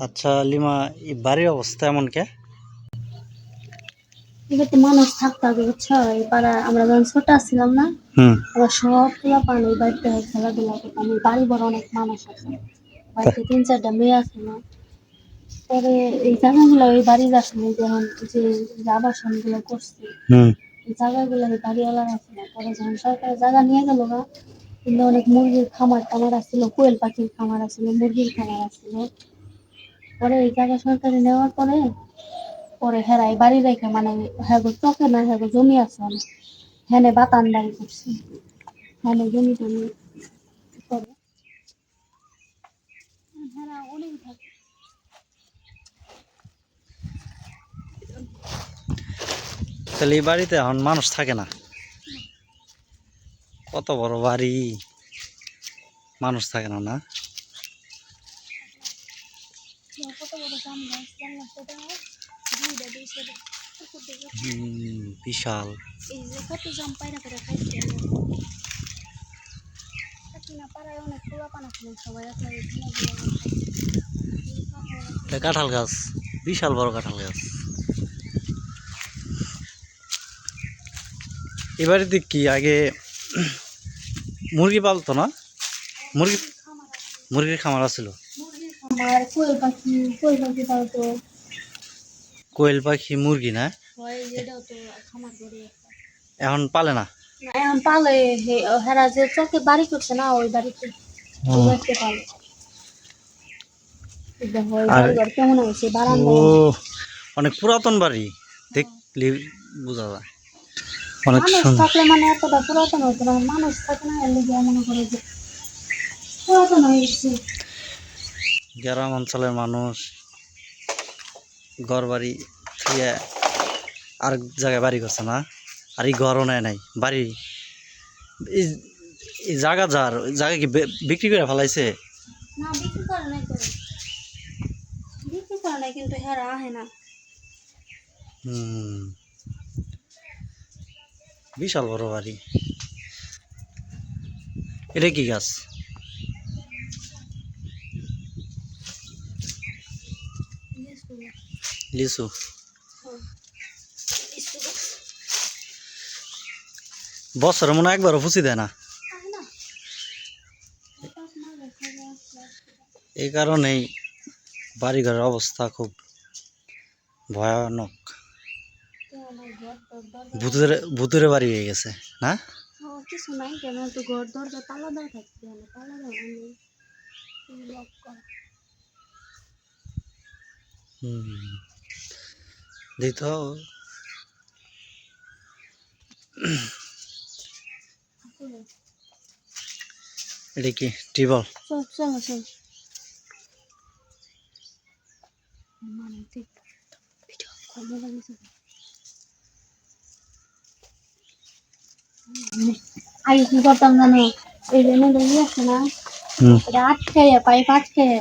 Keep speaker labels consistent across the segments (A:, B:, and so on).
A: আচ্ছা লিমা, এই বাড়ির অবস্থা এমন কে?
B: এক্ষেত্রে মানুষ থাকতে হবে, বুঝছো? এই পাড়া আমরা যখন ছোট ছিলাম না,
A: হুম।
B: আমরা সব পোলা পান এই বাড়িতে খেলাধুলা করতাম। এই বাড়ি বড় অনেক মানুষ আছে, বাড়িতে 3-4টা মেয়ে আছে না। পরে এই জায়গাগুলো ওই বাড়ির আসলে যখন যে আবাসন গুলো করছে,
A: হুম।
B: এই জায়গাগুলো এই বাড়িওয়ালার আছে না। পরে যখন সরকারের জায়গা নিয়ে গেল না, কিন্তু অনেক মুরগির খামার টামার আসছিল, কোয়েল পাখির খামার আসছিল, মুরগির খামার আসছিল। পরে এই জায়গা সরকারি নেওয়ার পরে পরে হেরাই বাড়ি রেখে মানে হ্যাঁ চোখে না হ্যাঁ জমি আছে অনেক, হ্যাঁ বাতান বাড়ি করছে, হ্যাঁ জমি টমি করে হেরা অনেক থাকে।
A: তাহলে এই বাড়িতে এখন মানুষ থাকে না? কত বড় বাড়ি, মানুষ থাকে না না?
B: কত বড় জাম গাছ জানলা সেটা দুইটা দুই সাইডে পুকুর দিকে।
A: বিশাল।
B: এই যে কত জাম পায়রা করে খাইছে থাকি না পাড়ায় অনেক পোলা পানা ছিলেন সবাই আপনার খেলাধুলা
A: এটা কাঁঠাল গাছ, বিশাল বড় কাঁঠাল গাছ। এই বাড়িতে কি আগে মুরগি পালতো না? মুরগি, মুরগির খামার আছিল।
B: মুরগির খামার, কোয়েল পাখি পালতো।
A: কোয়েল পাখি মুরগি না?
B: হয় যেটাও তো খামার করে
A: এখন পালে না?
B: না এখন পালে। হেরা যে চকে বাড়ি করছে না ওই বাড়িতে, ওই বাড়িতে পালে। দেখো ওই
A: আর
B: বাড়ি ঘর কেমন হয়েছে,
A: ও
B: বারান্দা।
A: অনেক পুরাতন বাড়ি, দেখলে বোঝা যায় অনেক
B: মানুষ
A: সুন্দর।
B: থাকলে মানে এতটা পুরাতন হতো না, মানুষ থাকে না এর লিগে মনে করে যে পুরাতন হয়ে গেছে।
A: গ্রাম অঞ্চলের মানুষ ঘর বাড়ি থুয়ে আর জায়গায় বাড়ি করছে না, আর এই ঘরও নেয় নাই বাড়ি। এই এই জায়গা যার ওই জায়গা কি বিক্রি করে ফেলাইছে?
B: না বিক্রি করে নাই তো, বিক্রি করে নাই কিন্তু হেরা আহে না।
A: হুম, বিশাল বড় বাড়ি। এটা কি গাছ? লিচু। বছরে মনে হয় একবারও ফুচি দেয় না। এই কারণেই বাড়িঘরের অবস্থা খুব ভয়ানক। ভূতের ভূতের বাড়ি হয়ে গেছে না?
B: কিছু নাই কেন, তো ঘর দরজা তালা দেওয়া থাকছে, তালা দেওয়া নেই, লক করা।
A: দিত। এটা কি টিবল?
B: চল চলো চল মানে ঠিক ভালো লাগছে। আগে কি করতাম জানো, এই যে নদী আছে না, এটা আটকাইয়া পাইপ আটকাইয়া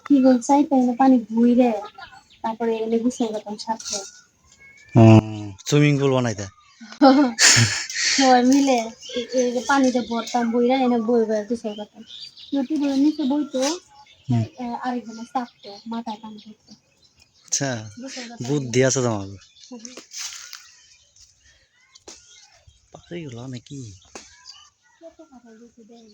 B: কি বল চাইতে পানি ঘুরে, তারপরে এনে গুছিয়ে যেতাম সাথে
A: সুইমিং পুল বানাইতে।
B: সবাই মিলে এই যে পানিতে ভরতাম বইরা এনে বই বই গুছিয়ে যেতাম। নদী বলে নিচে বইতো, আরেকজনে চাপতো মাথায় পানি ধরতো,
A: আচ্ছা,
B: গুছিয়ে যেতাম।
A: বুদ্ধি আছে তোমার। পাখিগুলো নাকি
B: কত কথা বলতে দেয়।